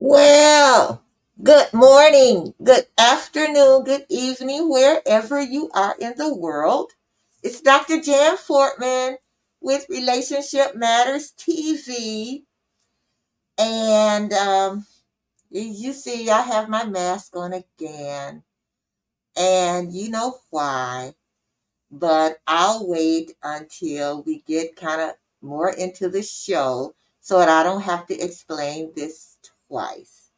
Well, good morning, good afternoon, good evening, wherever you are in the world. It's Dr. Jan Fortman with Relationship Matters TV. And you see, I have my mask on again. And you know why. But I'll wait until we get kind of more into the show so that I don't have to explain this twice.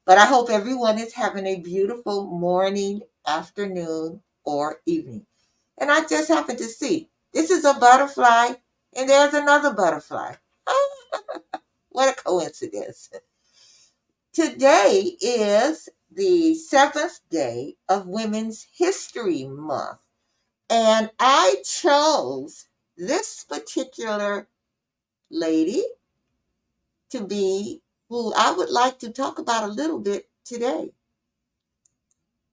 But I hope everyone is having a beautiful morning, afternoon, or evening. And I just happened to see this is a butterfly and there's another butterfly. What a coincidence. Today is the seventh day of Women's History Month. And I chose this particular lady to be who I would like to talk about a little bit today.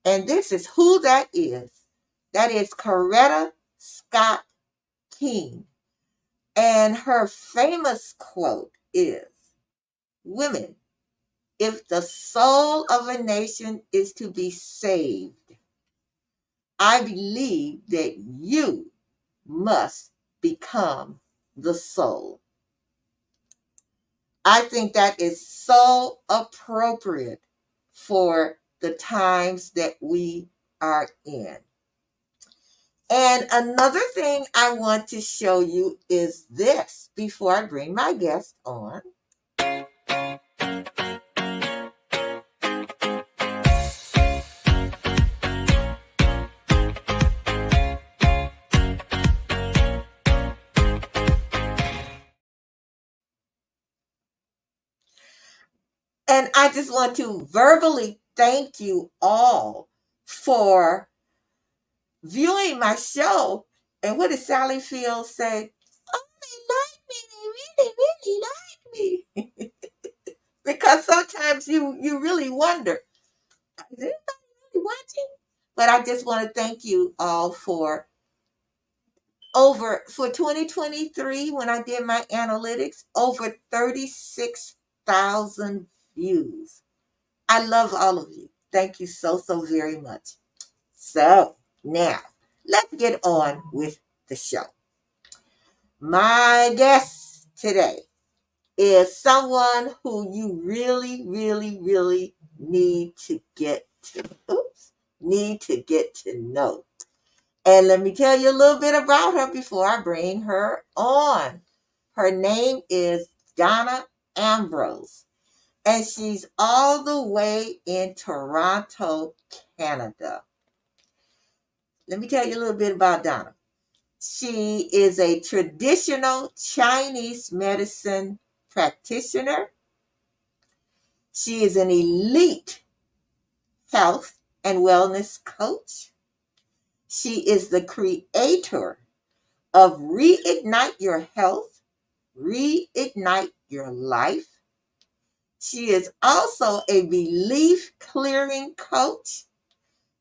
And this is who that is. That is Coretta Scott King. And her famous quote is, "Women, if the soul of a nation is to be saved, I believe that you must become the soul." I think that is so appropriate for the times that we are in. And another thing I want to show you is this before I bring my guest on. And I just want to verbally thank you all for viewing my show. And what did Sally Field say? Oh, they like me. They really, really like me. Because sometimes you really wonder, is anybody really watching? But I just want to thank you all for 2023 when I did my analytics, over 36,000 views. I love all of you. Thank you so very much. So now let's get on with the show. My guest today is someone who you really need to get to know. And let me tell you a little bit about her before I bring her on. Her name is Donna Ambrose, and she's all the way in Toronto, Canada. Let me tell you a little bit about Donna. She is a traditional Chinese medicine practitioner. She is an elite health and wellness coach. She is the creator of Reignite Your Health, Reignite Your Life. She is also a belief clearing coach,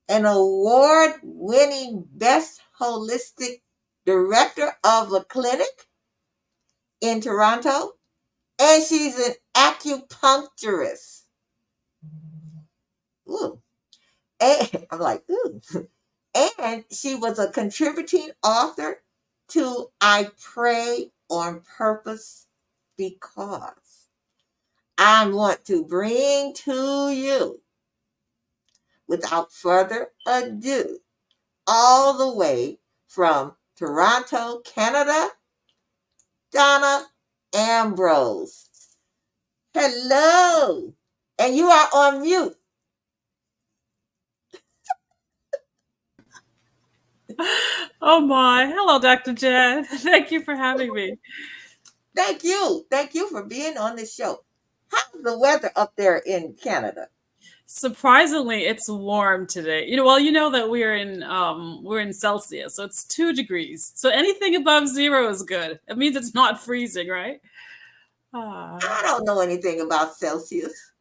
an award winning best holistic director of a clinic in Toronto, and she's an acupuncturist. Ooh. And I'm like, ooh. And she was a contributing author to I Pray on Purpose Because. I want to bring to you, without further ado, all the way from Toronto, Canada, Donna Ambrose. Hello. And you are on mute. Oh my. Hello, Dr. Jen. Thank you for having me. Thank you. Thank you for being on the show. How's the weather up there in Canada? Surprisingly, it's warm today. Well, you know that we're in Celsius, so it's 2 degrees. So anything above zero is good. It means it's not freezing, right? Ah, I don't know anything about Celsius.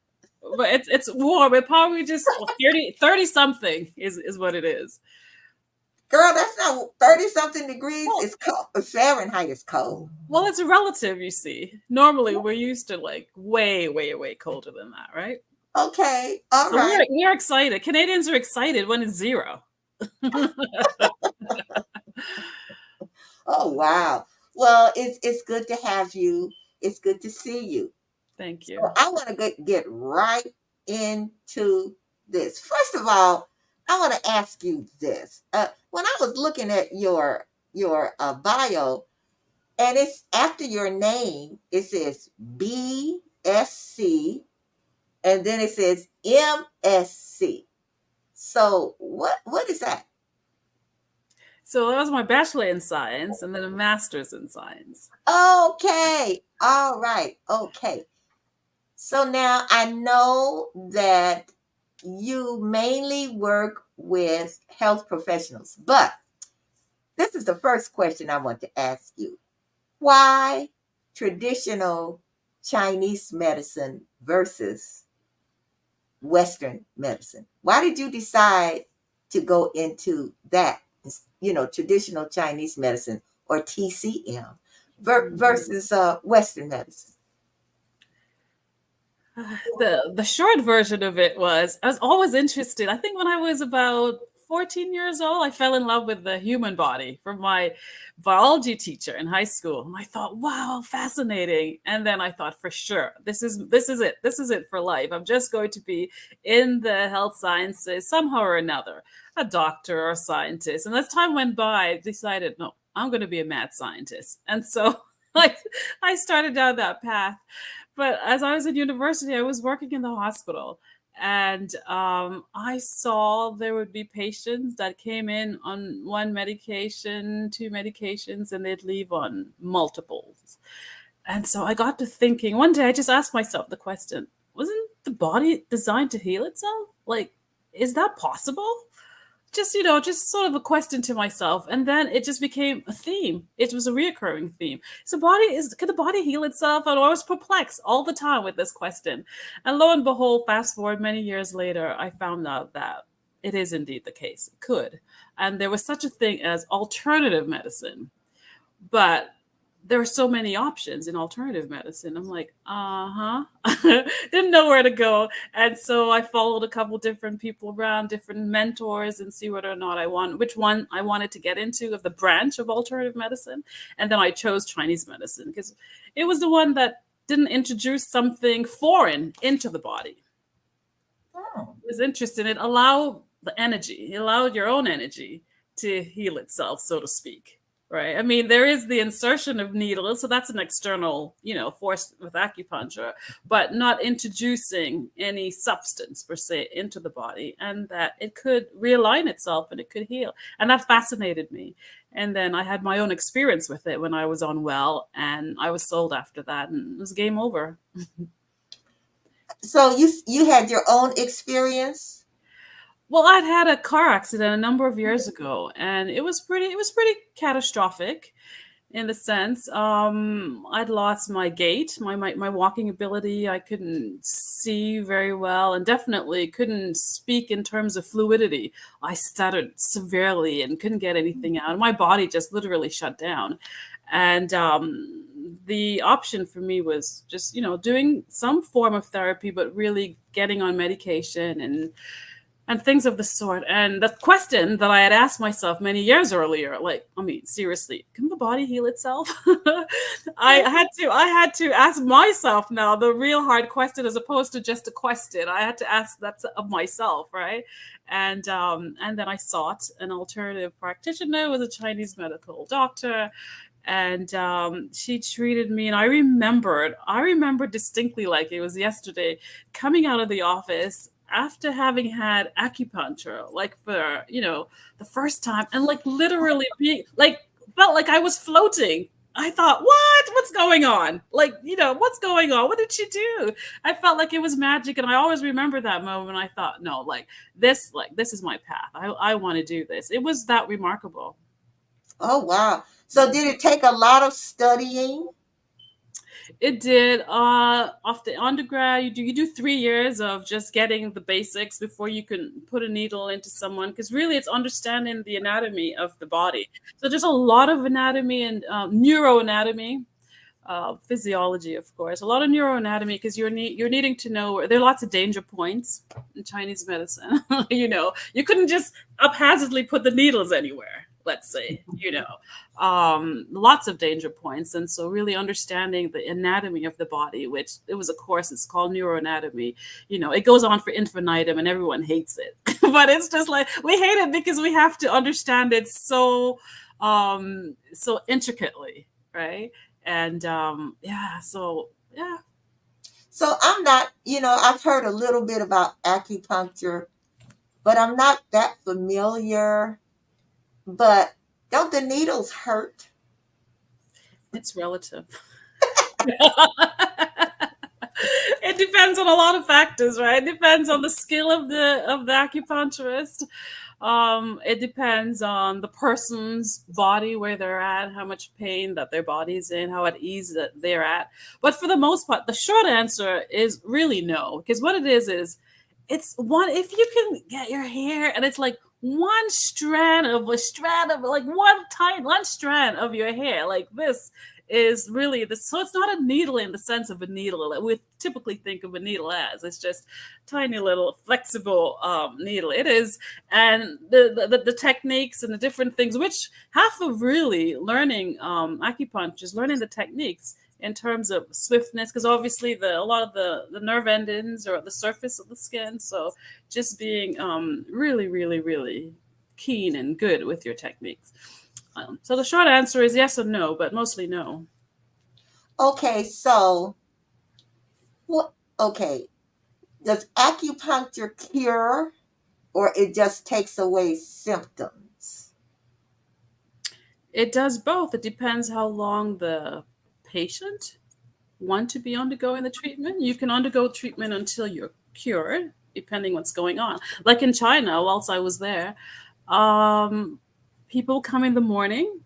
but it's warm. It probably just 30 something is what it is. Girl, that's not wow, 30 something degrees Well, is cold. Fahrenheit is cold. well, it's relative, you see. Normally, we're used to like way, way, way colder than that, right? Okay, all So right. we're excited. Canadians are excited when it's zero. Oh wow. Well, it's good to have you. It's good to see you. Thank So you. I want to get right into this. First of all, I want to ask you this. When I was looking at your bio, and it's after your name, it says BSc, and then it says MSc. So what is that? So that was my bachelor in science and then a master's in science. Okay. All right. Okay. So now I know that you mainly work with health professionals, but this is the first question I want to ask you. Why traditional Chinese medicine versus Western medicine? Why did you decide to go into that, traditional Chinese medicine or TCM versus Western medicine? The short version of it was I was always interested. I think when I was about 14 years old, I fell in love with the human body from my biology teacher in high school. And I thought, wow, fascinating. And then I thought, for sure, this is it. This is it for life. I'm just going to be in the health sciences somehow or another, a doctor or a scientist. And as time went by, I decided, no, I'm going to be a mad scientist. And so like I started down that path. But as I was in university, I was working in the hospital, and I saw there would be patients that came in on one medication, two medications, and they'd leave on multiples. And so I got to thinking one day, I just asked myself the question: wasn't the body designed to heal itself? Like, is that possible? Just just sort of a question to myself, and then it just became a theme. It was a reoccurring theme. So body is can the body heal itself? And I was perplexed all the time with this question, and lo and behold, fast forward many years later, I found out that it is indeed the case. It could. And there was such a thing as alternative medicine, but there are so many options in alternative medicine. I'm like, uh-huh. Didn't know where to go. And so I followed a couple different people around, different mentors, and see whether or not which one I wanted to get into of the branch of alternative medicine. And then I chose Chinese medicine because it was the one that didn't introduce something foreign into the body. Oh, It was interesting. It allowed the energy, it allowed your own energy to heal itself, so to speak. Right. I mean, there is the insertion of needles, so that's an external, force with acupuncture, but not introducing any substance per se into the body, and that it could realign itself and it could heal. And that fascinated me. And then I had my own experience with it when I was unwell, and I was sold after that, and it was game over. so you had your own experience? Well, I'd had a car accident a number of years ago, and it was pretty catastrophic in the sense I'd lost my gait, my walking ability. I couldn't see very well, and definitely couldn't speak in terms of fluidity. I stuttered severely and couldn't get anything out. My body just literally shut down, and the option for me was just doing some form of therapy, but really getting on medication and things of the sort. And the question that I had asked myself many years earlier, like, I mean, seriously, can the body heal itself? I had to ask myself now the real hard question as opposed to just a question. I had to ask that of myself, right? And then I sought an alternative practitioner, who was a Chinese medical doctor, and she treated me, and I remember distinctly like it was yesterday, coming out of the office after having had acupuncture, like for the first time, and like literally being like felt like I was floating. I thought, what's going on? Like, what's going on? What did she do? I felt like it was magic, and I always remember that moment. I thought, no, like this is my path. I want to do this. It was that remarkable. Oh wow. So did it take a lot of studying? It did. Off the undergrad, you do 3 years of just getting the basics before you can put a needle into someone. Because really, it's understanding the anatomy of the body. So there's a lot of anatomy and neuroanatomy, physiology, of course, a lot of neuroanatomy because you're needing to know there are lots of danger points in Chinese medicine. You couldn't just haphazardly put the needles anywhere. Let's say, lots of danger points, and so really understanding the anatomy of the body, which it was a course, it's called neuroanatomy. It goes on for infinitum, and everyone hates it, but it's just like we hate it because we have to understand it so intricately, right? And yeah, so yeah. So I'm not, I've heard a little bit about acupuncture, but I'm not that familiar. But don't the needles hurt? It's relative. It depends on a lot of factors, right? It depends on the skill of the acupuncturist. It depends on the person's body, where they're at, how much pain that their body's in, how at ease that they're at. But for the most part, the short answer is really no, because what it is it's one, if you can get your hair and it's like one strand of like one strand of your hair like this is really this. So it's not a needle in the sense of a needle that we typically think of a needle as. It's just tiny little flexible needle. It is, and the techniques and the different things, which half of really learning acupuncture is learning the techniques in terms of swiftness, because obviously a lot of the nerve endings are at the surface of the skin. So just being really, really, really keen and good with your techniques. So the short answer is yes and no, but mostly no. Okay, so what? Okay, does acupuncture cure, or it just takes away symptoms? It does both. It depends how long the patient want to be undergoing the treatment. You can undergo treatment until you're cured, depending what's going on. Like in China, whilst I was there, um, people come in the morning.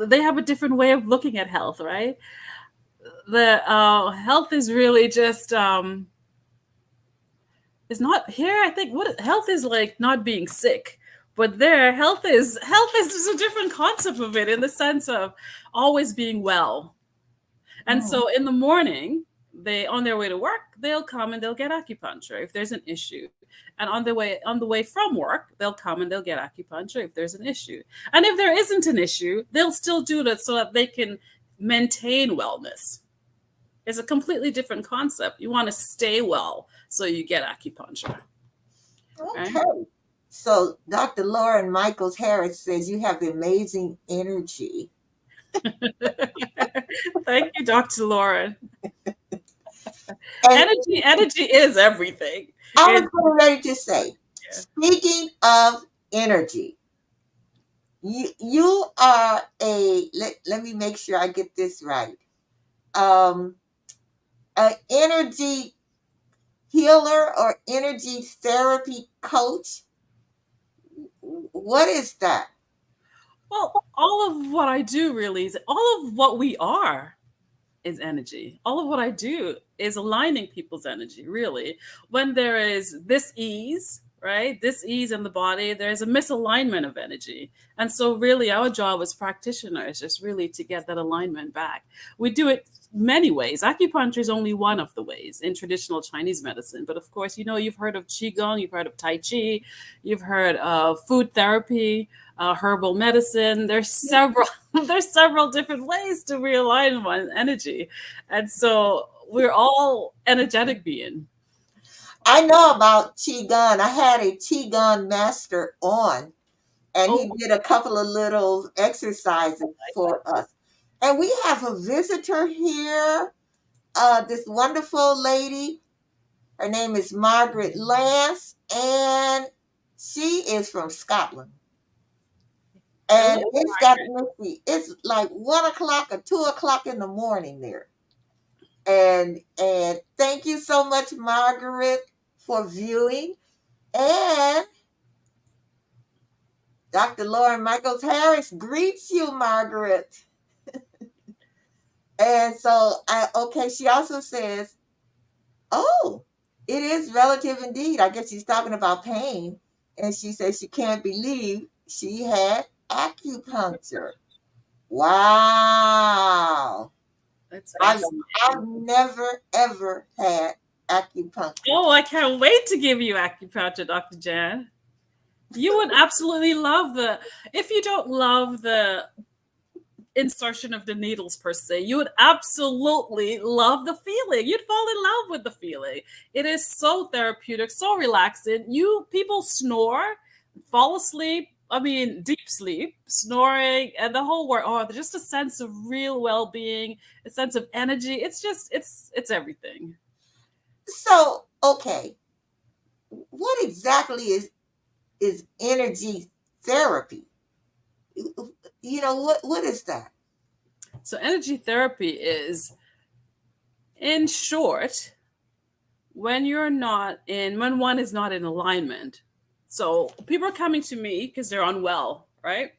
They have a different way of looking at health, right? The health is really just it's not here. I think what health is like not being sick, but there health is a different concept of it in the sense of always being well. And Mm. so in the morning, they on their way to work, they'll come and they'll get acupuncture if there's an issue. And on the way from work, they'll come and they'll get acupuncture if there's an issue. And if there isn't an issue, they'll still do that so that they can maintain wellness. It's a completely different concept. You want to stay well, so you get acupuncture, right? Okay. So Dr. Lauren Michaels Harris says you have amazing energy. Thank you, Dr. Lauren. And Energy is everything. I was It, getting ready to say, yeah. speaking of energy, you are let me make sure I get this right. Um, an energy healer or energy therapy coach. What is that? Well, all of what I do really is all of what we are is energy. All of what I do is aligning people's energy, really. When there is this ease, right? This ease in the body, there's a misalignment of energy. And so, really, our job as practitioners is really to get that alignment back. We do it many ways. Acupuncture is only one of the ways in traditional Chinese medicine. But of course, you've heard of Qigong, you've heard of Tai Chi, you've heard of food therapy, herbal medicine. There's several there's several different ways to realign one's energy. And so we're all energetic being. I know about Qigong. I had a Qigong master on, and Oh, he did a couple of little exercises for us. And we have a visitor here, this wonderful lady. Her name is Margaret Lance, and she is from Scotland. hello, And it's got Margaret. me. It's like 1 o'clock or 2 o'clock in the morning there. And thank you so much, Margaret, for viewing. And Dr. Lauren Michaels Harris greets you, Margaret. And so, okay, she also says, oh, it is relative indeed. I guess she's talking about pain. And she says she can't believe she had acupuncture. Wow. That's I've, fascinating. I've never, ever had acupuncture. Oh, I can't wait to give you acupuncture, Dr. Jan. You would absolutely love the, if you don't love the insertion of the needles per se, you would absolutely love the feeling. You'd fall in love with the feeling. It is so therapeutic, so relaxing. You people snore, fall asleep. I mean, deep sleep, snoring, and the whole world. Oh, just a sense of real well-being, a sense of energy. It's just, it's everything. So, okay, what exactly is energy therapy? What is that? So, energy therapy is, in short, when one is not in alignment. So people are coming to me because they're unwell, right?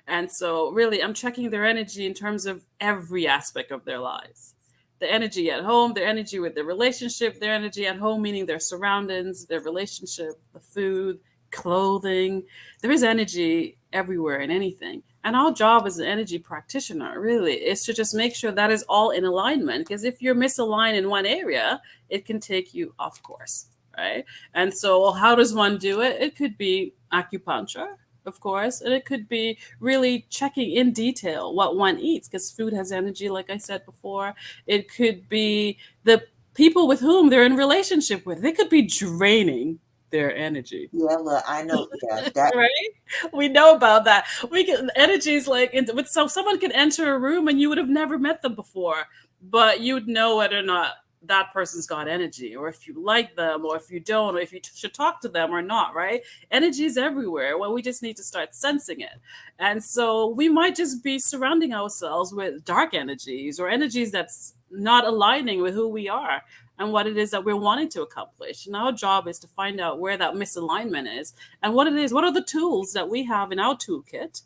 And so really I'm checking their energy in terms of every aspect of their lives. The energy at home, their energy with their relationship, their energy at home, meaning their surroundings, their relationship, the food, clothing. There is energy everywhere in anything. And our job as an energy practitioner really is to just make sure that is all in alignment. Because if you're misaligned in one area, it can take you off course, right? And so, how does one do it? It could be acupuncture, of course, and it could be really checking in detail what one eats because food has energy, like I said before. It could be the people with whom they're in relationship with. They could be draining their energy, Yeah, well, I know. Yeah, that. right? We know about that. We can energies like with so someone could enter a room and you would have never met them before, but you'd know whether or not that person's got energy, or if you like them, or if you don't, or if you should talk to them or not, right? Energy is everywhere. Well, we just need to start sensing it. And so we might just be surrounding ourselves with dark energies or energies that's not aligning with who we are and what it is that we're wanting to accomplish. And our job is to find out where that misalignment is and what it is. What are the tools that we have in our toolkit?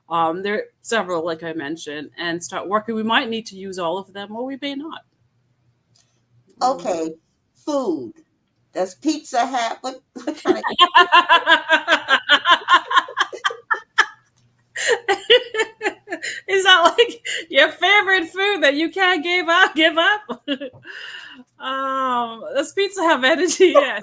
There are several, like I mentioned, and start working. We might need to use all of them, or we may not. Okay, food. Does pizza have what kind of? Is that like your favorite food that you can't give up? Give up? Does pizza have energy? Yes.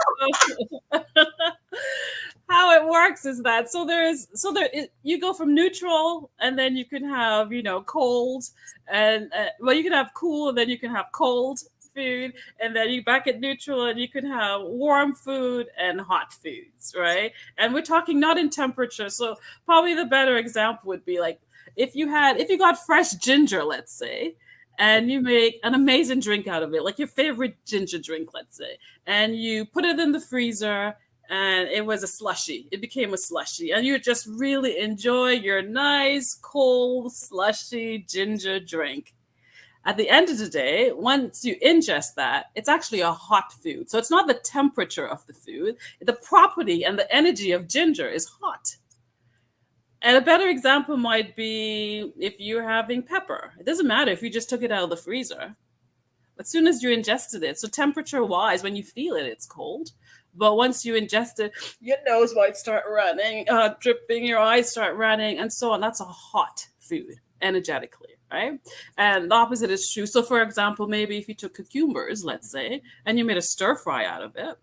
How it works is that you go from neutral and then you can have cold and well you can have cool and then you can have cold food and then you back at neutral and you can have warm food and hot foods, right? And we're talking not in temperature. So probably the better example would be like if you got fresh ginger, let's say, and you make an amazing drink out of it, like your favorite ginger drink, let's say, and you put it in the freezer and it was a slushy. It became a slushy, and you just really enjoy your nice, cold, slushy ginger drink. At the end of the day, once you ingest that, it's actually a hot food. So it's not the temperature of the food, the property and the energy of ginger is hot. And a better example might be if you're having pepper. It doesn't matter if you just took it out of the freezer. As soon as you ingested it, so temperature wise, when you feel it, it's cold. But once you ingest it, your nose might start running, dripping, your eyes start running, and so on. That's a hot food energetically, right? And the opposite is true. So, for example, maybe if you took cucumbers, let's say, and you made a stir fry out of it,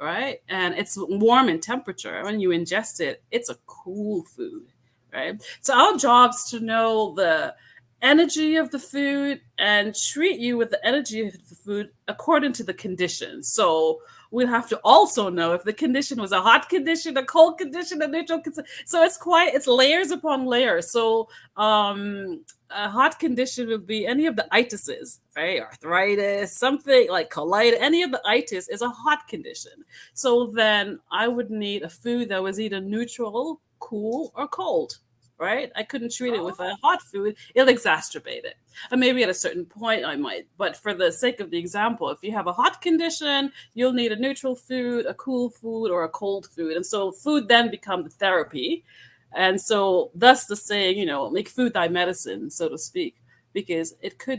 right? And it's warm in temperature. When you ingest it, it's a cool food, right? So our job's to know the energy of the food and treat you with the energy of the food according to the conditions. So we'd have to also know if the condition was a hot condition, a cold condition, a neutral condition. So it's layers upon layers. So a hot condition would be any of the itises, right? Arthritis, something like colitis, any of the itis is a hot condition. So then I would need a food that was either neutral, cool, or cold, right? I couldn't treat it with a hot food. It'll exacerbate it. And maybe at a certain point I might, but for the sake of the example, if you have a hot condition, you'll need a neutral food, a cool food, or a cold food. And so food then become the therapy. And so thus the saying, make food thy medicine, so to speak. because it is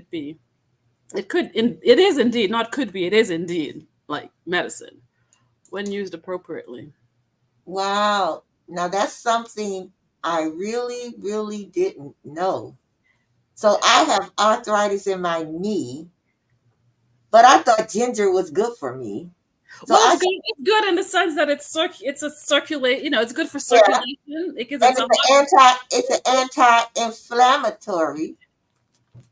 indeed, not could be, it is indeed like medicine when used appropriately. Wow. Now that's something I really, really didn't know. So I have arthritis in my knee, but I thought ginger was good for me. So Well, I, it's good in the sense that it's a circulate, it's good for yeah, circulation because and it's an anti-inflammatory.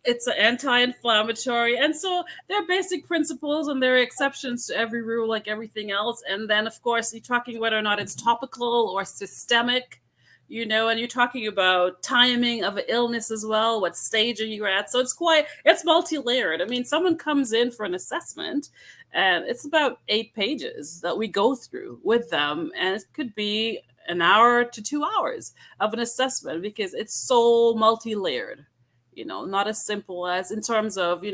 it's an anti-inflammatory, and so there are basic principles and there are exceptions to every rule like everything else. And then of course you're talking whether or not it's topical or systemic, and you're talking about timing of an illness as well, what stage are you at. So it's multi-layered. I mean, someone comes in for an assessment and it's about 8 pages that we go through with them, and it could be an hour to 2 hours of an assessment because it's so multi-layered. Not as simple as in terms of,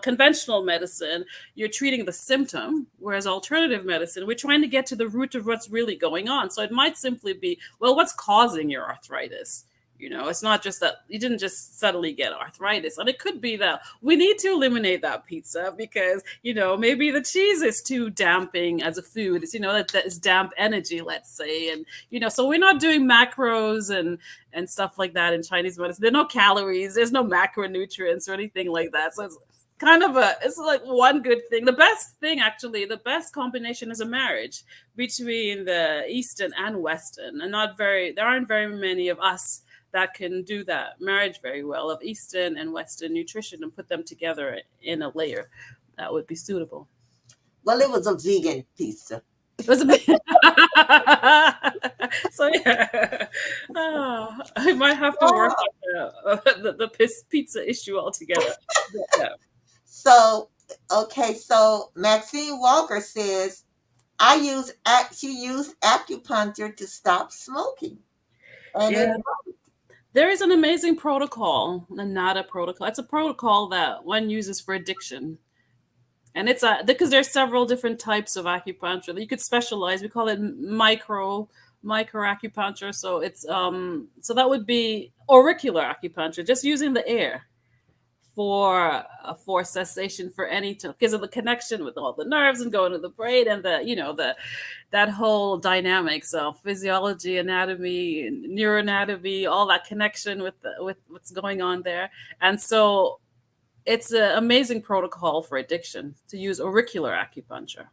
conventional medicine, you're treating the symptom, whereas alternative medicine, we're trying to get to the root of what's really going on. So it might simply be, well, what's causing your arthritis? It's not just that you didn't just suddenly get arthritis. And it could be that we need to eliminate that pizza because, maybe the cheese is too damping as a food. It's, that is damp energy, let's say. And, so we're not doing macros and stuff like that in Chinese medicine. There are no calories, there's no macronutrients or anything like that. So it's like one good thing. The best thing, actually, the best combination is a marriage between the Eastern and Western. And there aren't very many of us that can do that marriage very well of Eastern and Western nutrition and put them together in a layer that would be suitable. Well, it was a vegan pizza. It was a bit. So yeah, I might have to work Wow. on the pizza issue altogether. But, yeah. So, okay, so Maxine Walker says she used acupuncture to stop smoking, and it Yeah. There is an amazing protocol, the NADA protocol. It's a protocol that one uses for addiction. And it's because there's several different types of acupuncture that you could specialize. We call it micro acupuncture. So that would be auricular acupuncture, just using the air for cessation for any because of the connection with all the nerves and going to the brain and that whole dynamics of physiology, anatomy, neuroanatomy, all that connection with what's going on there. And so it's an amazing protocol for addiction to use auricular acupuncture.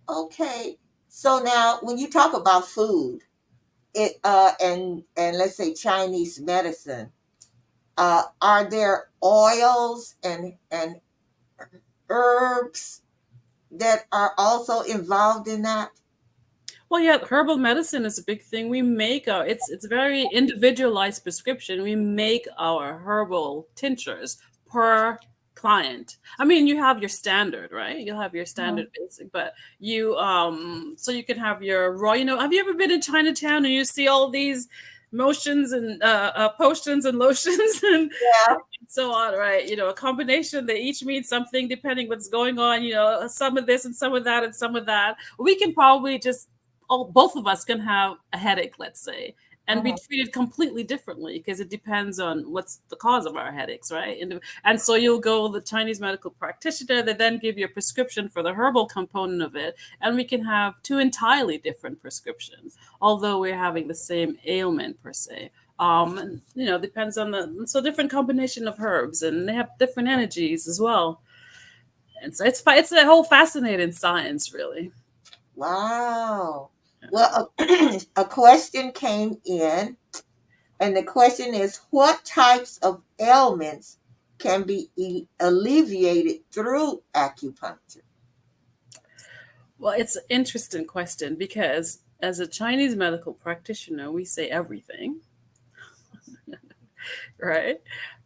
okay. So now, when you talk about food, and let's say Chinese medicine, are there oils and herbs that are also involved in that? Well, yeah, herbal medicine is a big thing. We make it's very individualized prescription. We make our herbal tinctures per client. I mean, you have your standard, right? You'll have your Mhm. standard basic, but so you can have your raw. Have you ever been in Chinatown and you see all these motions and potions and lotions and Yeah. so on, right? A combination, they each mean something depending what's going on. Some of this and some of that and some of that. We can probably just both of us can have a headache, let's say, and be Mhm. treated completely differently because it depends on what's the cause of our headaches, right? And so you'll go to the Chinese medical practitioner that then give you a prescription for the herbal component of it, and we can have two entirely different prescriptions, although we're having the same ailment per se. And depends on so different combination of herbs, and they have different energies as well. And so it's a whole fascinating science, really. Wow. Well, a question came in, and the question is, what types of ailments can be alleviated through acupuncture? Well, it's an interesting question because as a Chinese medical practitioner, we say everything, right?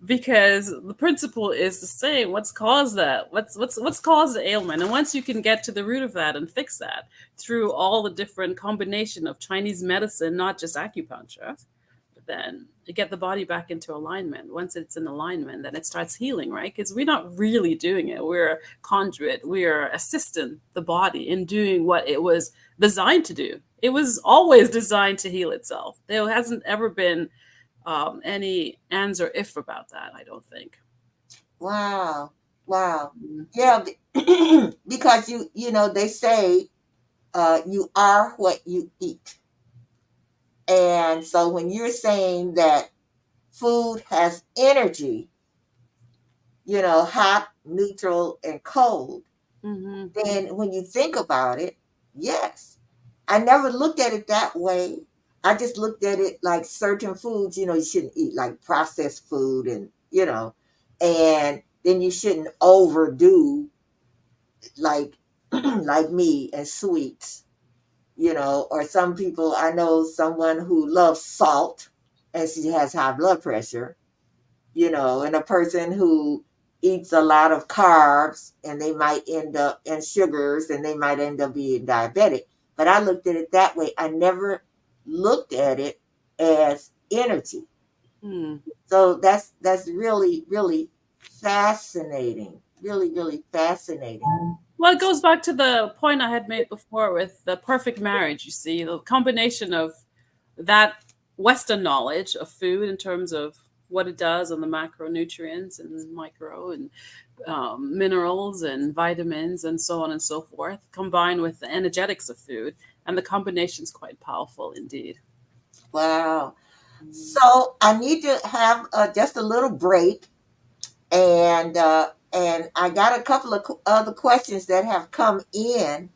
Because the principle is the same. What's caused that? What's caused the ailment? And once you can get to the root of that and fix that through all the different combination of Chinese medicine, not just acupuncture, then you get the body back into alignment. Once it's in alignment, then it starts healing, right? Because we're not really doing it. We're a conduit. We're assisting the body in doing what it was designed to do. It was always designed to heal itself. There hasn't ever been any ands or if about that. I don't think. Wow. Wow. Mm. Yeah, because they say you are what you eat. And so when you're saying that food has energy, hot, neutral, and cold, Mm-hmm. then when you think about it, yes. I never looked at it that way. I just looked at it like certain foods, you shouldn't eat, like processed food, and then you shouldn't overdo, like like me, and sweets, or some people. I know someone who loves salt and she has high blood pressure, and a person who eats a lot of carbs and they might end up in sugars and they might end up being diabetic. But I looked at it that way. I never looked at it as energy. Hmm. So that's really, really fascinating. Really, really fascinating. Well, it goes back to the point I had made before with the perfect marriage. You see, the combination of that Western knowledge of food in terms of what it does on the macronutrients and micro and minerals and vitamins and so on and so forth, combined with the energetics of food, and the combination is quite powerful indeed. Wow. So I need to have just a little break, and I got a couple of other questions that have come in,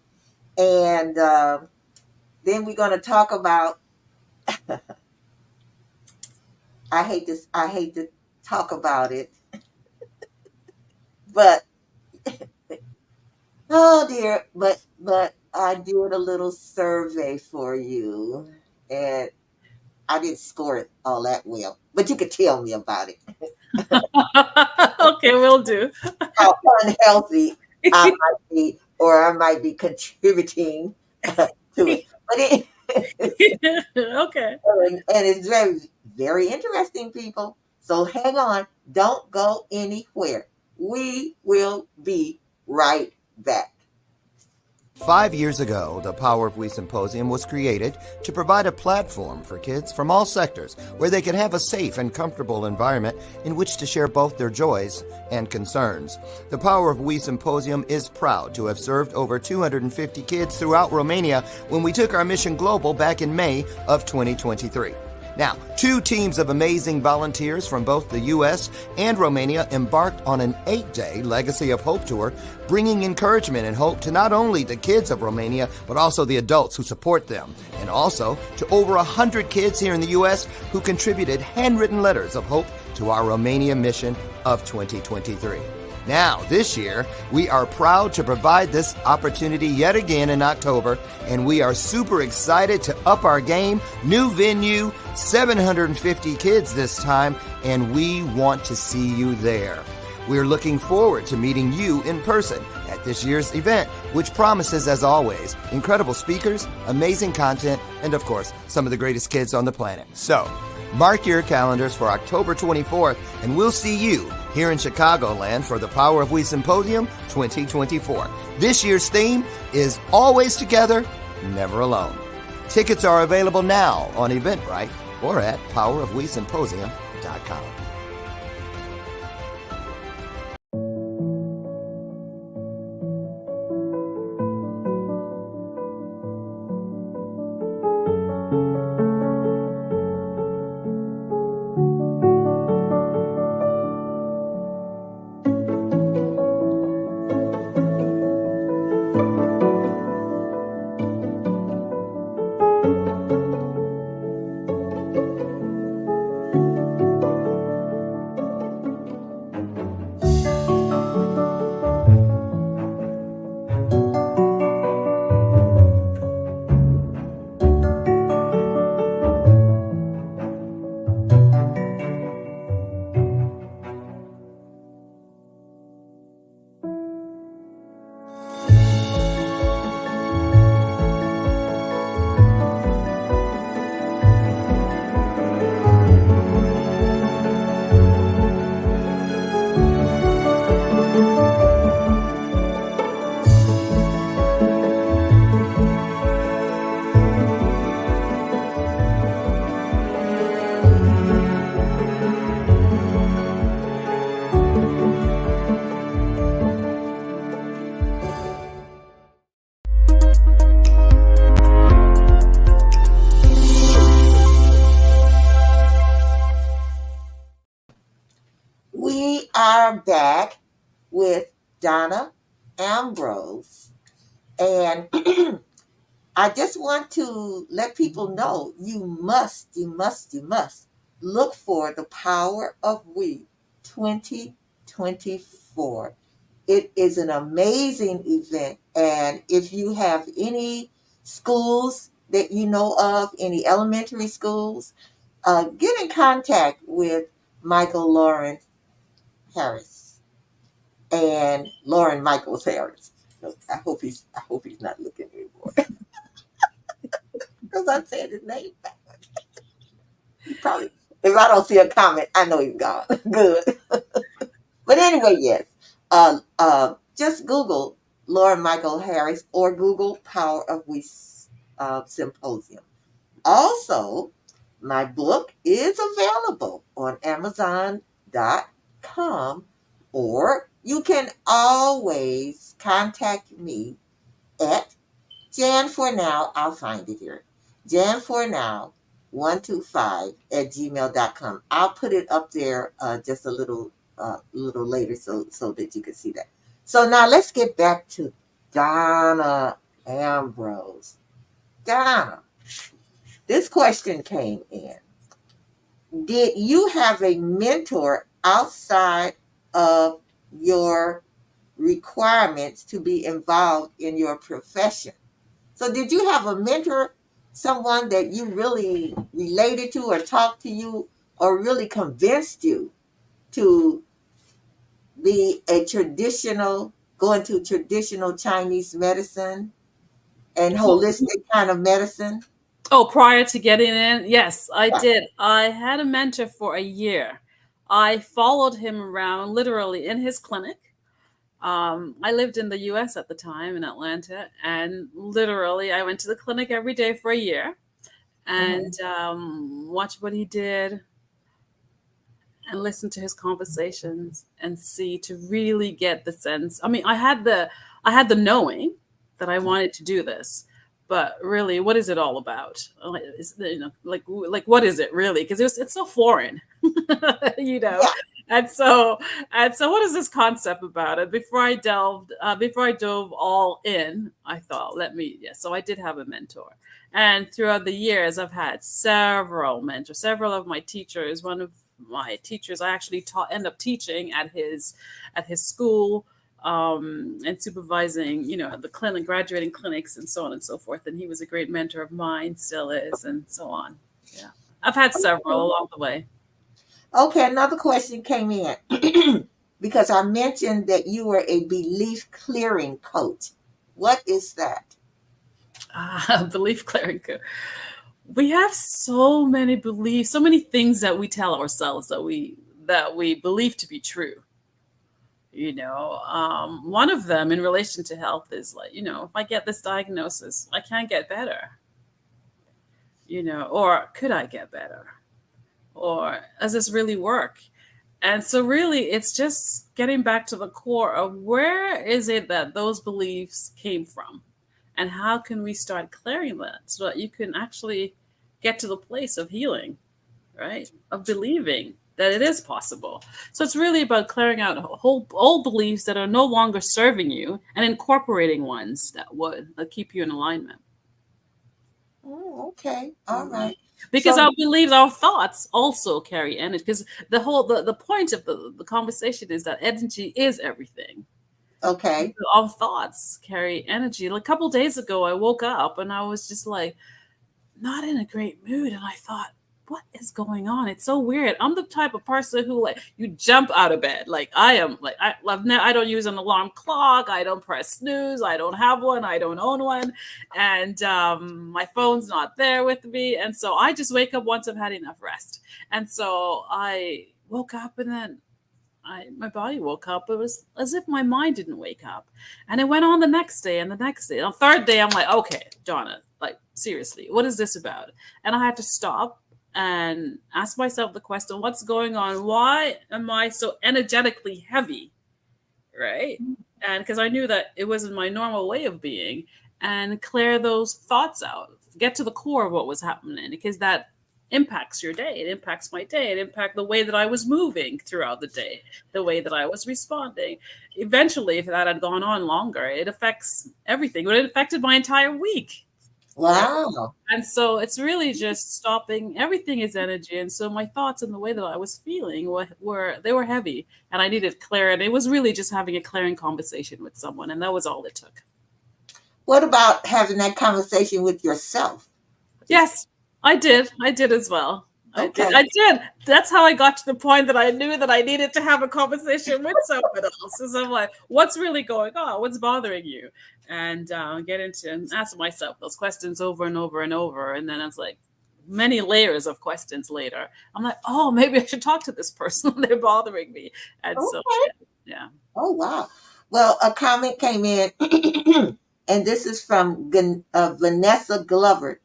and then we're going to talk about. I hate to talk about it, but oh dear, but I did a little survey for you, and I didn't score it all that well, but you could tell me about it. Okay, we'll do. How unhealthy I might be, or I might be contributing to it. But Okay. and it's very, very interesting, people. So hang on, don't go anywhere. We will be right back. 5 years ago, the Power of We Symposium was created to provide a platform for kids from all sectors where they could have a safe and comfortable environment in which to share both their joys and concerns. The Power of We Symposium is proud to have served over 250 kids throughout Romania when we took our mission global back in May of 2023. Now, 2 teams of amazing volunteers from both the U.S. and Romania embarked on an 8-day Legacy of Hope tour, bringing encouragement and hope to not only the kids of Romania, but also the adults who support them, and also to over 100 kids here in the U.S. who contributed handwritten letters of hope to our Romania mission of 2023. Now, this year, we are proud to provide this opportunity yet again in October, and we are super excited to up our game. New venue, 750 kids this time, and we want to see you there. We're looking forward to meeting you in person at this year's event, which promises, as always, incredible speakers, amazing content, and of course, some of the greatest kids on the planet. So, mark your calendars for October 24th, and we'll see you here in Chicagoland for the Power of We Symposium 2024. This year's theme is Always Together, Never Alone. Tickets are available now on Eventbrite or at powerofwesymposium.com. We are back with Donna Ambrose. And I just want to let people know you must look for the Power of We 2024. It is an amazing event. And if you have any schools that you know of, any elementary schools, get in contact with Michael Lauren Harris and Lauren Michaels Harris. I hope he's not looking anymore because I said his name back. He probably, if I don't see a comment, I know he's gone. Good. But anyway, yes. Just Google Lauren Michael Harris or Google Power of We Symposium. Also, my book is available on Amazon.com, or you can always contact me at Jan for now. I'll find it here. Jan for now 125 at gmail.com. I'll put it up there just a little later so that you can see that. So now let's get back to Donna Ambrose. Donna, this question came in. Did you have a mentor outside of your requirements to be involved in your profession? So, did you have a mentor, someone that you really related to or talked to you or really convinced you to be go into traditional Chinese medicine and holistic kind of medicine? Oh, prior to getting in, yes, I Yeah. did. I had a mentor for a year. I followed him around literally in his clinic. I lived in the US at the time in Atlanta, and literally I went to the clinic every day for a year Mhm. and watched what he did and listen to his conversations and see to really get the sense. I mean, I had the knowing that I wanted to do this, but really, what is it all about? Like, like what is it really? Because it's so foreign, you know. Yeah. And so what is this concept about it? Before I dove all in, I thought, yeah. So I did have a mentor, and throughout the years, I've had several mentors, several of my teachers. One of my teachers I actually end up teaching at his school, and supervising, the clinic, graduating clinics, and so on and so forth. And he was a great mentor of mine, still is, and so on. Yeah, I've had several along the way. Okay, another question came in because I mentioned that you were a belief clearing coach. What is that? Belief clearing. We have so many beliefs, so many things that we tell ourselves that we believe to be true. One of them in relation to health is like, if I get this diagnosis, I can't get better. Or could I get better? Or does this really work? And so, really, it's just getting back to the core of where is it that those beliefs came from? And how can we start clearing that so that you can actually get to the place of healing, right? Of believing that it is possible. So it's really about clearing out whole old beliefs that are no longer serving you and incorporating ones that keep you in alignment. Oh, okay. All Mhm. right. Because So, our beliefs, our thoughts also carry energy. Because the point of the conversation is that energy is everything. So okay. our thoughts carry energy. Like a couple days ago, I woke up and I was just like not in a great mood, and I thought, what is going on? It's so weird. I'm the type of person who, like, you jump out of bed. Like, I am like, I don't use an alarm clock. I don't press snooze. I don't have one. I don't own one, and my phone's not there with me. And so I just wake up once I've had enough rest. And so I woke up, and then my body woke up. It was as if my mind didn't wake up. And it went on the next day and the next day. On the third day, I'm like, okay, Donna, like, seriously, what is this about? And I had to stop and ask myself the question, what's going on? Why am I so energetically heavy? Right? And because I knew that it wasn't my normal way of being, and clear those thoughts out, get to the core of what was happening, because that impacts your day. It impacts my day. It impacts the way that I was moving throughout the day, the way that I was responding. Eventually, if that had gone on longer, it affects everything. But it affected my entire week. Right. Wow. And so it's really just stopping. Everything is energy. And so my thoughts and the way that I was feeling were they were heavy, and I needed clarity. It was really just having a clearing conversation with someone, and that was all it took. What about having that conversation with yourself? Yes, I did. I did as well. I did. Okay. I did. That's how I got to the point that I knew that I needed to have a conversation with someone else. So I'm like, what's really going on? What's bothering you? And get into and ask myself those questions over and over and over. And then it's like many layers of questions later. I'm like, oh, maybe I should talk to this person. They're bothering me. And so, Okay. yeah. Oh, wow. Well, a comment came in, and this is from Vanessa Glover.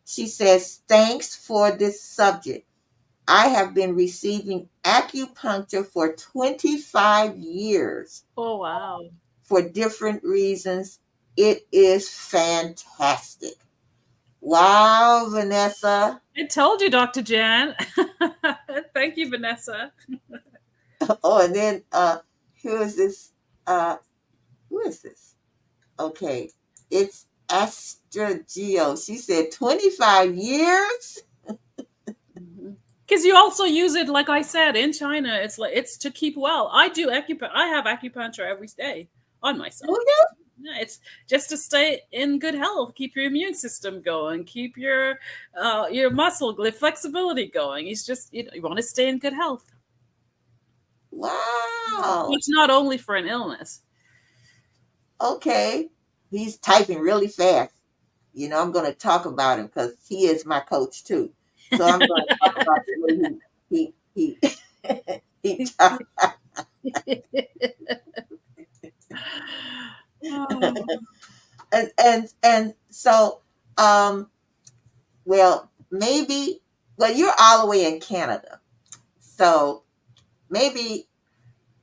She says, thanks for this subject. I have been receiving acupuncture for 25 years Oh, wow. for different reasons. It is fantastic. Wow, Vanessa. I told you, Dr. Jan. Thank you, Vanessa. Oh, and then who is this? Who is this? Okay. It's Astra Geo. She said 25 years. Because you also use it, like I said, in China. It's like it's to keep well. I do acupuncture. I have acupuncture every day on myself. Oh, yeah. Yeah, it's just to stay in good health, keep your immune system going, keep your muscle flexibility going. It's just you want to stay in good health. Wow. It's not only for an illness. Okay. He's typing really fast. I'm going to talk about him because he is my coach too. So I'm going to talk about the way he he talks. And so well, maybe, you're all the way in Canada, so maybe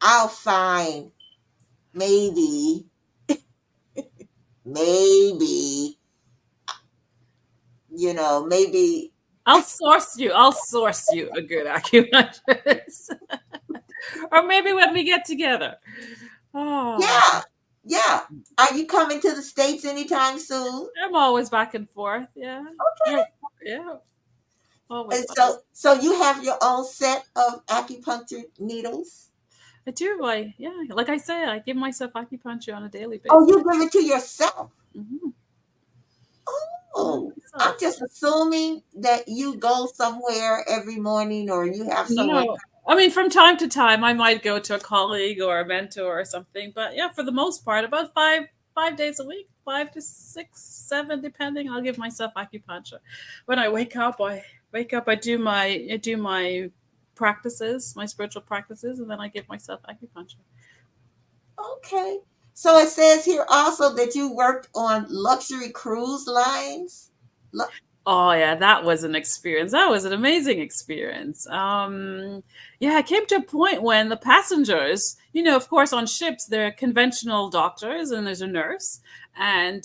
I'll find maybe maybe maybe I'll source you a good acupuncturist. Or maybe when we get together. Oh, yeah. Are you coming to the States anytime soon? I'm always back and forth. Yeah. Okay. Yeah. Always And back. so you have your own set of acupuncture needles? I do. Like I say, I give myself acupuncture on a daily basis. Oh, you give it to yourself? Mhm. Oh, I'm just assuming that you go somewhere every morning or you have somewhere. No, I mean, from time to time, I might go to a colleague or a mentor or something. But yeah, for the most part, about 5 days a week, 5 to 6, 7, depending. I'll give myself acupuncture. When I wake up, I do my practices, my spiritual practices, and then I give myself acupuncture. Okay. So it says here also that you worked on luxury cruise lines. Oh yeah, that was an experience. That was an amazing experience. Yeah, it came to a point when the passengers, of course, on ships there are conventional doctors and there's a nurse, and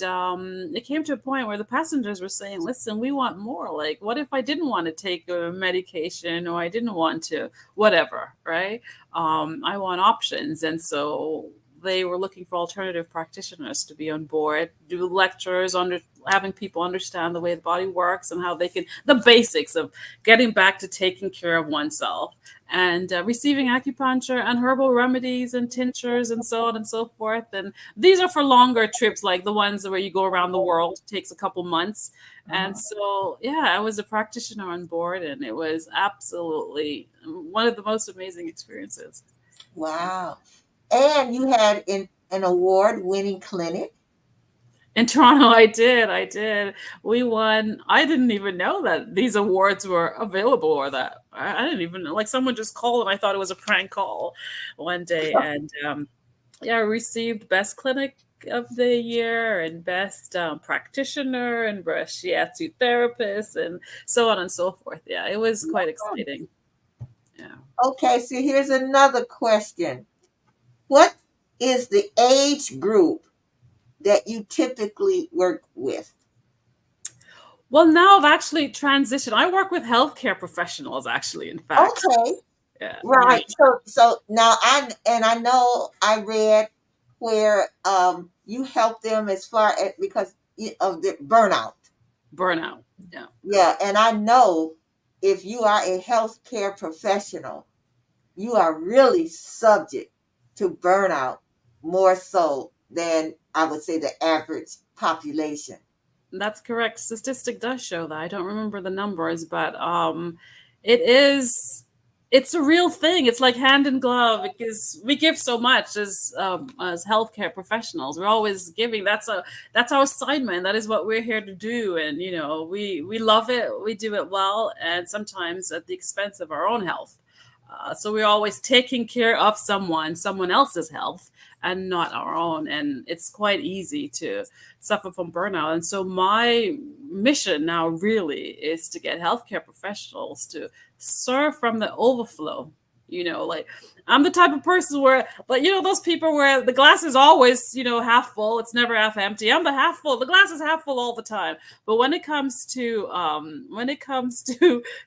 it came to a point where the passengers were saying, "Listen, we want more. Like, what if I didn't want to take a medication or I didn't want to, whatever, right? I want options." And so they were looking for alternative practitioners to be on board, do lectures on having people understand the way the body works and how they can, the basics of getting back to taking care of oneself and receiving acupuncture and herbal remedies and tinctures and so on and so forth. And these are for longer trips, like the ones where you go around the world. It takes a couple months. And so, yeah, I was a practitioner on board, and it was absolutely one of the most amazing experiences. Wow. And you had an award-winning clinic. In Toronto, I did. We won. I didn't even know that these awards were available, or that I didn't even know. Like, someone just called, and I thought it was a prank call one day. And yeah, I received Best Clinic of the Year and Best Practitioner and Best Shiatsu Therapist and so on and so forth. Yeah, it was quite exciting. Yeah. Okay, so here's another question. What is the age group that you typically work with? Well, now I've actually transitioned. I work with healthcare professionals, actually, in fact. Okay. Yeah, yeah. Right. So now I know I read where you help them as far as because of the burnout. Burnout. Yeah. Yeah, and I know if you are a healthcare professional, you are really subject to burnout more so than I would say the average population. That's correct. Statistic does show that. I don't remember the numbers, but it is it's a real thing. It's like hand in glove because we give so much as healthcare professionals. We're always giving. That's our assignment. That is what we're here to do, and we love it. We do it well, and sometimes at the expense of our own health. So we're always taking care of someone else's health, and not our own. And it's quite easy to suffer from burnout. And so my mission now really is to get healthcare professionals to serve from the overflow. Like I'm the type of person where, like, those people where the glass is always, half full. It's never half empty. I'm the half full. The glass is half full all the time. But when it comes to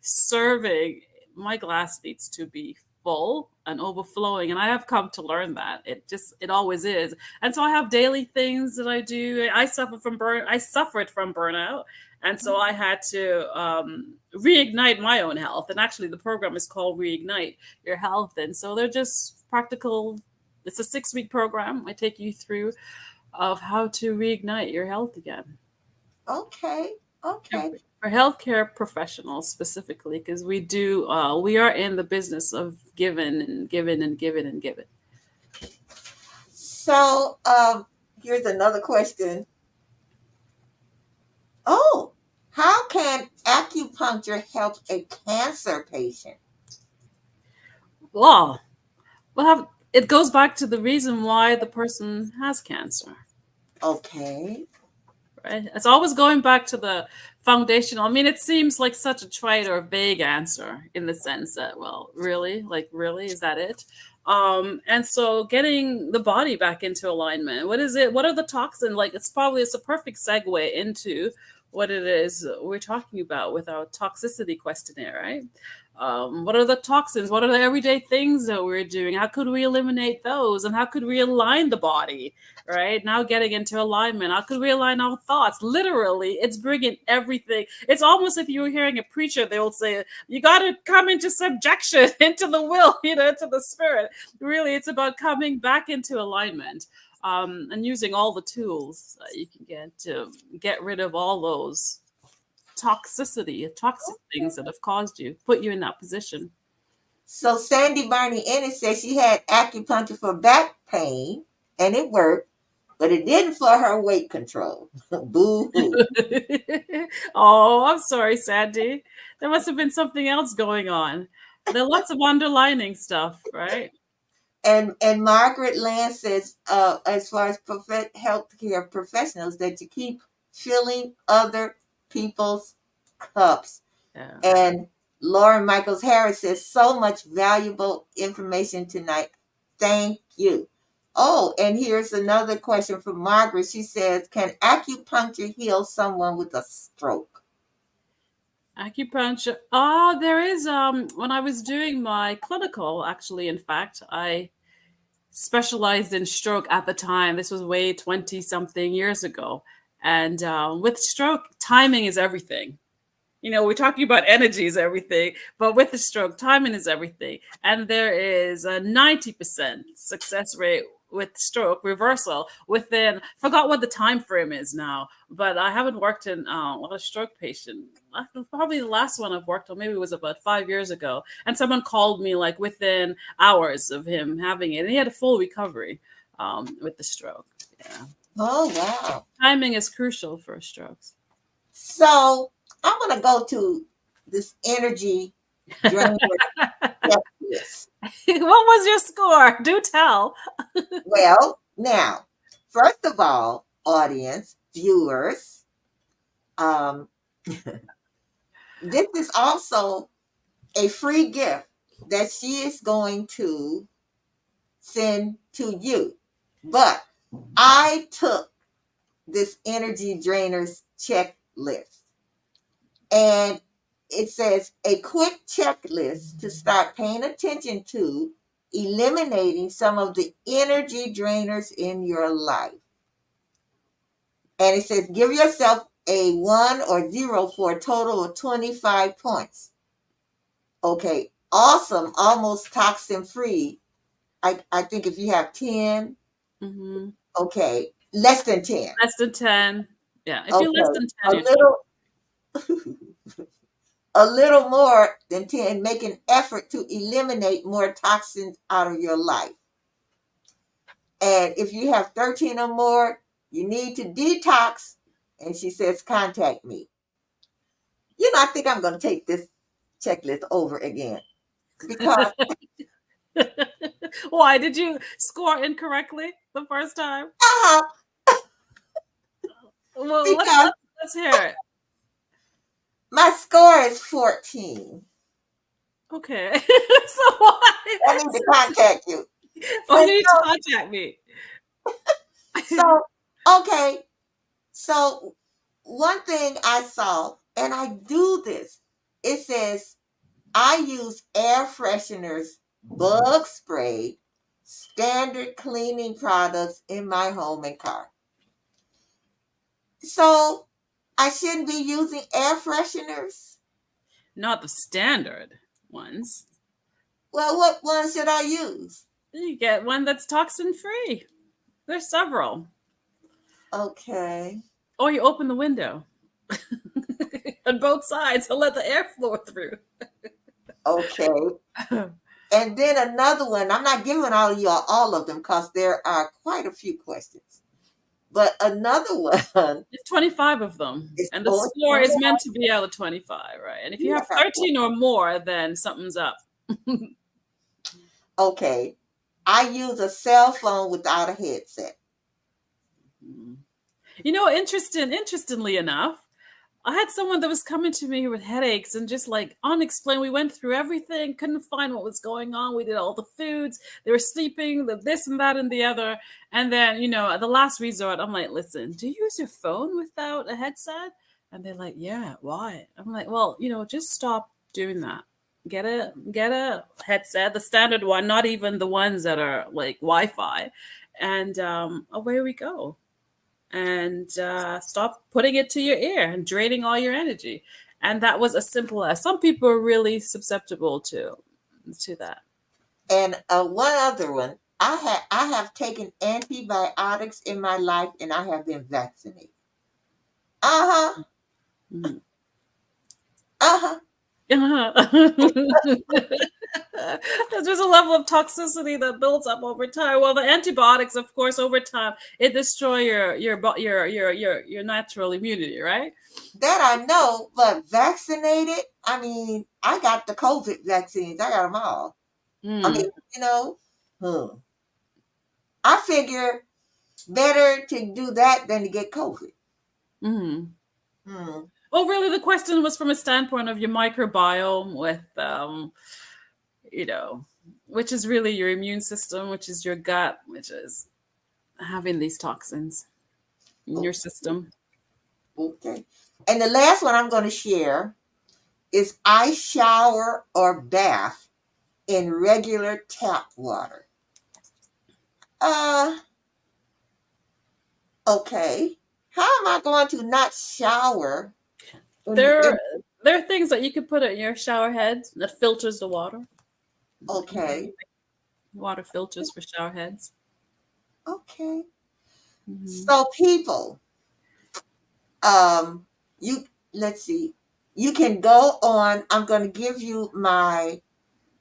serving, my glass needs to be full and overflowing, and I have come to learn that it always is. And so I have daily things that I do. I suffered from burnout, and so I had to reignite my own health. And actually the program is called Reignite Your Health, and so they're just practical. It's a 6-week program. I take you through of how to reignite your health again. Okay. Okay. For healthcare professionals specifically, because we are in the business of giving and giving and giving and giving. So here's another question. Oh, how can acupuncture help a cancer patient? Well, it goes back to the reason why the person has cancer. Okay. Right? It's always going back to the foundational. I mean, it seems like such a trite or vague answer in the sense that, well, really, like, really, is that it? And so getting the body back into alignment. What is it? What are the toxins? Like, it's a perfect segue into what it is we're talking about with our toxicity questionnaire, right? What are the toxins? What are the everyday things that we're doing? How could we eliminate those? And how could we align the body? Right now, getting into alignment. How could we align our thoughts? Literally, it's bringing everything. It's almost if you were hearing a preacher, they will say, you got to come into subjection, into the will, into the spirit. Really, it's about coming back into alignment. And using all the tools that you can get to get rid of all those toxic things that have caused you, put you in that position. So Sandy Barney Ennis said she had acupuncture for back pain and it worked, but it didn't for her weight control. Boo hoo. Oh, I'm sorry, Sandy. There must have been something else going on. There are lots of underlining stuff, right? And Margaret Land says, as far as healthcare professionals, that you keep filling other people's cups. Yeah. And Lauren Michaels Harris says, so much valuable information tonight. Thank you. Oh, and here's another question from Margaret. She says, can acupuncture heal someone with a stroke? Acupuncture. There is when I was doing my clinical, actually, in fact, I specialized in stroke at the time. This was way 20 something years ago. And with stroke, timing is everything. We're talking about energy is everything, but with the stroke, timing is everything. And there is a 90% success rate with stroke reversal within, forgot what the time frame is now, but I haven't worked in a stroke patient. Probably the last one I've worked on maybe was about 5 years ago. And someone called me like within hours of him having it. And he had a full recovery with the stroke. Yeah. Oh, wow. Timing is crucial for strokes. So I'm going to go to this energy drainer checklist. What was your score? Do tell. Well, now, first of all, audience, viewers, this is also a free gift that she is going to send to you. But I took this energy drainers checklist And it says a quick checklist to start paying attention to eliminating some of the energy drainers in your life. And it says give yourself a 1 or 0 for a total of 25 points. Okay, awesome, almost toxin free. I think if you have 10, Mm-hmm. okay, less than 10. Less than 10. Yeah. If you're less Okay, than a 10, you're little a little more than 10, make an effort to eliminate more toxins out of your life. And if you have 13 or more, you need to detox. And she says, contact me. I think I'm going to take this checklist over again because, 20. Why did you score incorrectly the first time? uh, Well, because let's hear it. my score is 14. Okay. So why? I need to contact you. Oh, you And need to contact me. so, okay. So one thing I saw, and I do this, it says I use air fresheners, bug spray, standard cleaning products in my home and car. So I shouldn't be using air fresheners. Not the standard ones. Well, what ones should I use? You get one that's toxin free. There's several. Okay. Or you open the window on both sides and let the air flow through. Okay. And then another one, I'm not giving all of y'all all of them because there are quite a few questions. But another one It's 25 of them. is And the score is meant to be out of 25, right? And if you have Yeah. 13 or more, then something's up. Okay. I use a cell phone without a headset. Interestingly enough, I had someone that was coming to me with headaches and just like unexplained. We went through everything, couldn't find what was going on. We did all the foods. They were sleeping, this and that and the other. And then, at the last resort, I'm like, listen, do you use your phone without a headset? And they're like, yeah, why? I'm like, well, just stop doing that. Get a headset, the standard one, not even the ones that are like Wi-Fi. And away we go. And stop putting it to your ear and draining all your energy. And that was as simple as some people are really susceptible to that. And one other one, I have taken antibiotics in my life, and I have been vaccinated. Uh huh. Mhm. Uh huh. There's a level of toxicity that builds up over time. Well, the antibiotics, of course, over time it destroy your natural immunity, right? That I know, but vaccinated, I mean, I got the COVID vaccines. I got them all. I mean, Mm. I figure better to do that than to get COVID. Mm. Hmm. Well, really, the question was from a standpoint of your microbiome, with which is really your immune system, which is your gut, which is having these toxins in your system. Okay. And the last one I'm going to share is I shower or bath in regular tap water. Uh, okay. How am I going to not shower? There are things that you can put in your shower head that filters the water. Okay. Water filters for shower heads. Okay. Mm-hmm. So people, you let's see. You can go on. I'm going to give you my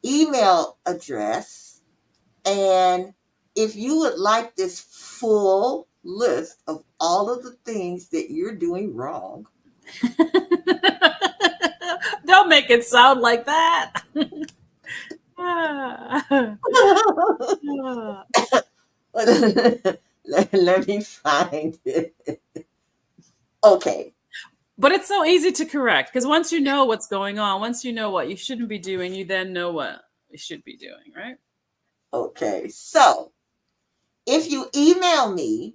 email address, and if you would like this full list of all of the things that you're doing wrong, Don't make it sound like that. let me find it. Okay. But it's so easy to correct because once you know what's going on, once you know what you shouldn't be doing, you then know what you should be doing, right? Okay. So if you email me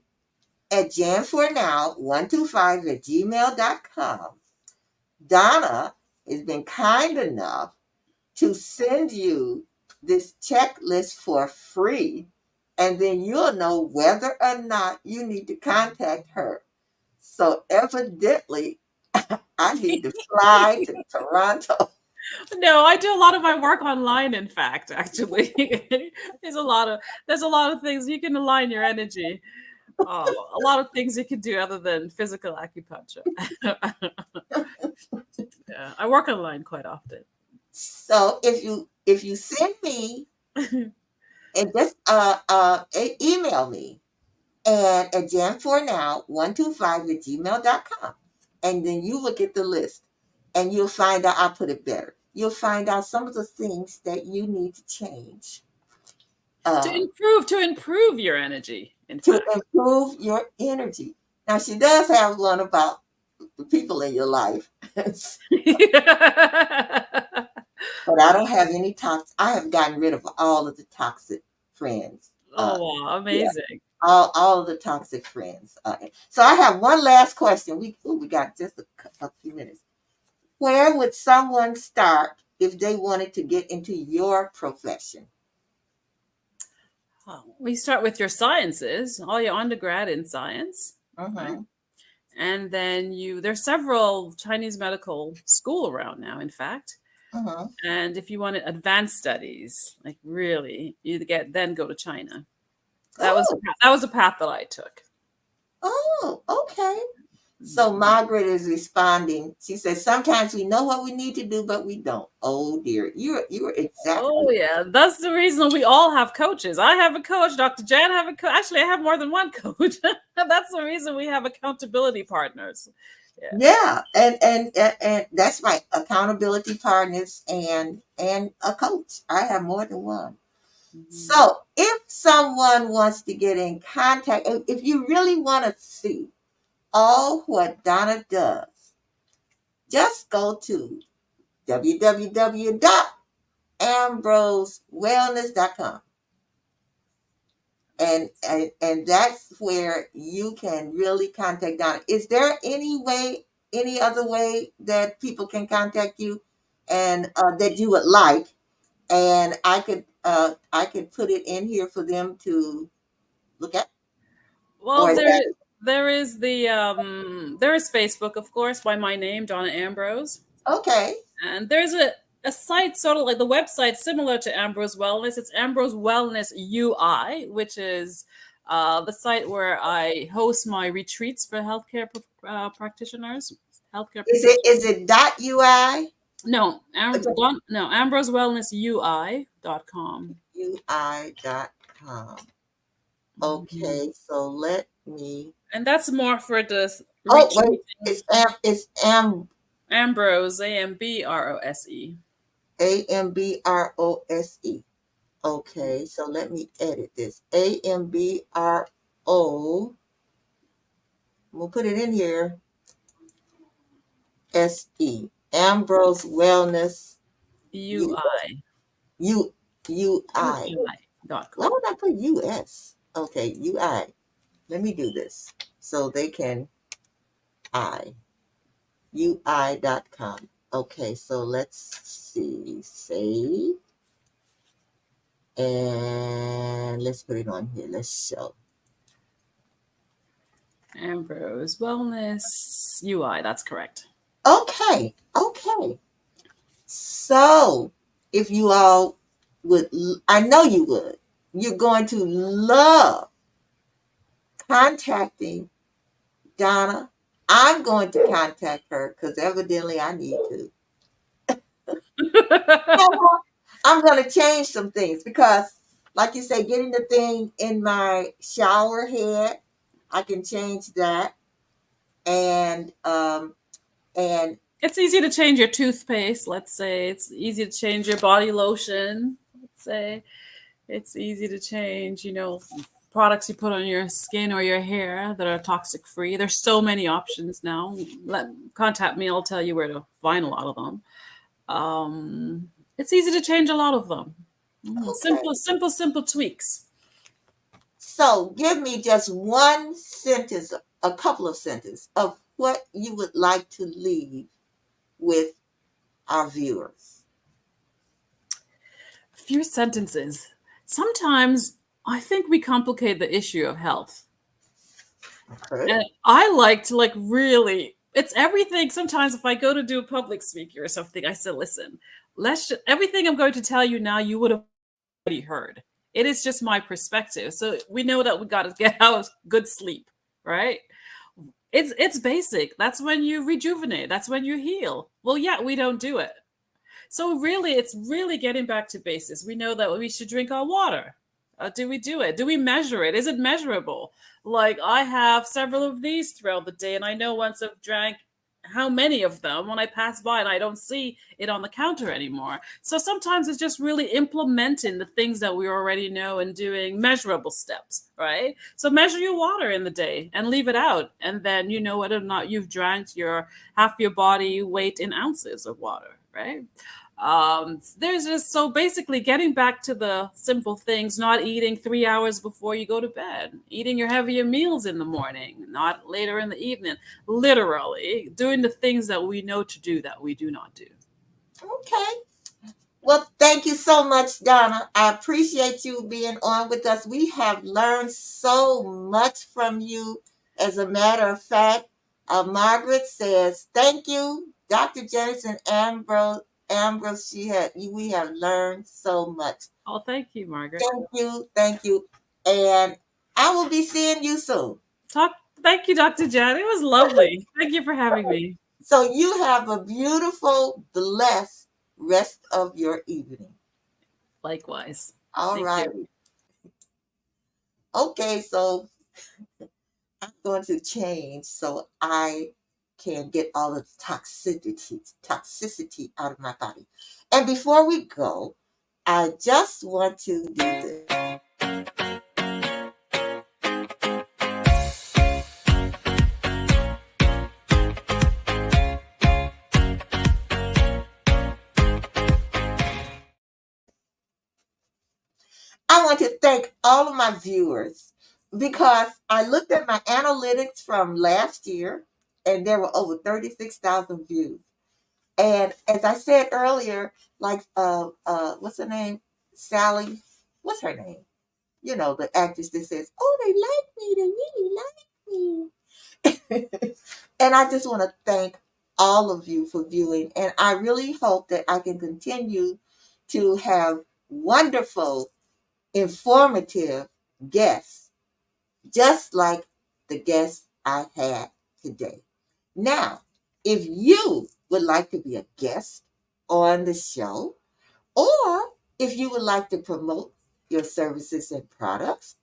at janfornow125@gmail.com, Donna has been kind enough to send you this checklist for free, and then you'll know whether or not you need to contact her. So evidently, I need to fly to Toronto. No, I do a lot of my work online, in fact, actually. There's a lot of things you can align your energy. A lot of things you can do other than physical acupuncture. Yeah, I work online quite often. So if you send me and just email me and at jam4now125 at gmail.com, and then you look at the list and you'll find out. I'll put it better. You'll find out some of the things that you need to change To um, improve your energy, in to fact. improve your energy. Now she does have one about the people in your life, but I don't have any toxic. I have gotten rid of all of the toxic friends. Oh wow, Yeah, amazing. all of the toxic friends. So I have one last question. We got just a few minutes. Where would someone start if they wanted to get into your profession? We start with your sciences, all your undergrad in science, right? Mm-hmm. And then there's several Chinese medical school around now, in fact. Mm-hmm. And if you wanted advanced studies, like really, then go to China. Oh, That was a path that I took. oh, okay. So Margaret is responding. She says, "Sometimes we know what we need to do, but we don't." Oh dear, you're Oh exactly yeah, that's the reason we all have coaches. I have a coach. Dr. Jan have a coach. Actually, I have more than one coach. That's the reason we have accountability partners. Yeah. yeah, and that's right. Accountability partners and a coach. I have more than one. Mhm. So if someone wants to get in contact, if you really want to see all what Donna does, just go to www.ambrosewellness.com. And that's where you can really contact Donna. Is there any other way that people can contact you and that you would like? And I could put it in here for them to look at, or Well, is that there is Facebook, of course, by my name, Donna Ambrose. okay? And there's a site sort of like the website similar to Ambrose Wellness. It's Ambrose Wellness UI, which is the site where I host my retreats for healthcare practitioners, healthcare Is it professionals. is it .ui? No, Ambrose Wellness UI.com. ui.com. Mhm. Okay, so let me. And that's more for the Oh wait, retreating. it's Ambrose, Ambrose. Ambrose. Okay, so let me edit this. Ambro. We'll put it in here. Ambrose Wellness U UI. U UI. Why UI.com. would I put US? Okay, UI. Let me do this so they can I ui.com. Okay, so let's see. Save and let's put it on here. Let's show. Ambrose Wellness UI. That's correct. Okay, okay. So if you all would, I know you would, you're going to love contacting Donna. I'm going to contact her because evidently I need to. I'm going to change some things because, like you say, getting the thing in my shower head, I can change that. And It's easy to change your toothpaste, let's say. It's easy to change your body lotion, let's say. It's easy to change, products you put on your skin or your hair that are toxic free. There's so many options now. Contact me, I'll tell you where to find a lot of them. It's easy to change a lot of them. okay, Simple tweaks. so give me just one sentence, a couple of sentences of what you would like to leave with our viewers? A few sentences. Sometimes I think we complicate the issue of health. Okay. And I like to really, it's everything. Sometimes if I go to do a public speaking or something, I say, listen, everything I'm going to tell you now, you would have already heard. It is just my perspective. So we know that we got to get out good sleep, right? It's basic. That's when you rejuvenate. That's when you heal. Well, yeah, we don't do it. So really, it's really getting back to basics. We know that we should drink our water. Do we do it? Do we measure it? Is it measurable? Like I have several of these throughout the day, and I know once I've drank how many of them when I pass by and I don't see it on the counter anymore. So sometimes it's just really implementing the things that we already know and doing measurable steps, right? So measure your water in the day and leave it out. And then you know whether or not you've drank your half your body weight in ounces of water, right? There's just so basically getting back to the simple things, not eating 3 hours before you go to bed, eating your heavier meals in the morning, not later in the evening, literally doing the things that we know to do that we do not do. Okay. Well, thank you so much, Donna. I appreciate you being on with us. We have learned so much from you. As a matter of fact, Margaret says, thank you, Dr. Jensen Ambrose. We have learned so much. Oh, thank you, Margaret. Thank you, thank you. And I will be seeing you soon. Thank you, Dr. Jen. It was lovely. Thank you for having me. So you have a beautiful, blessed rest of your evening. Likewise. All Thank right. you. Okay, so I'm going to change so I can get all of the toxicity out of my body. And before we go, I just want to do this. I want to thank all of my viewers because I looked at my analytics from last year and there were over 36,000 views. And as I said earlier, like what's her name? Sally. What's her name? You know, the actress that says, "Oh, they like me. They really like me." And I just want to thank all of you for viewing. And I really hope that I can continue to have wonderful, informative guests, just like the guests I had today. Now, if you would like to be a guest on the show, or if you would like to promote your services and products,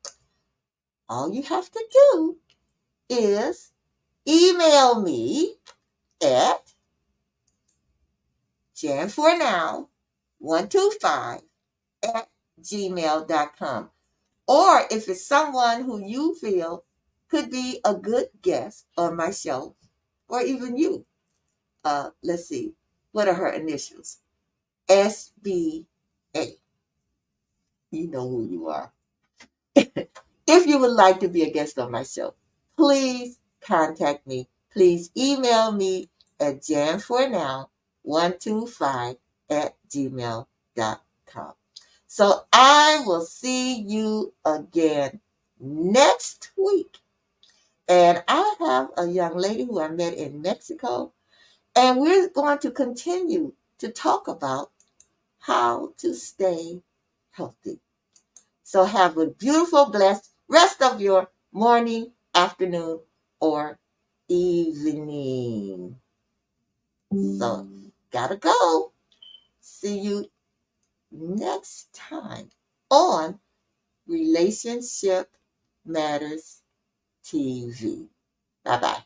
all you have to do is email me at jan4now125 at gmail.com. Or if it's someone who you feel could be a good guest on my show, or even you, let's see, what are her initials? SBA. You know who you are. If you would like to be a guest on my show, please contact me. Please email me at jan4now125 at gmail.com. So I will see you again next week. And I have a young lady who I met in Mexico, and we're going to continue to talk about how to stay healthy. So have a beautiful, blessed rest of your morning, afternoon, or evening. So, gotta go. See you next time on Relationship Matters TV. Bye bye.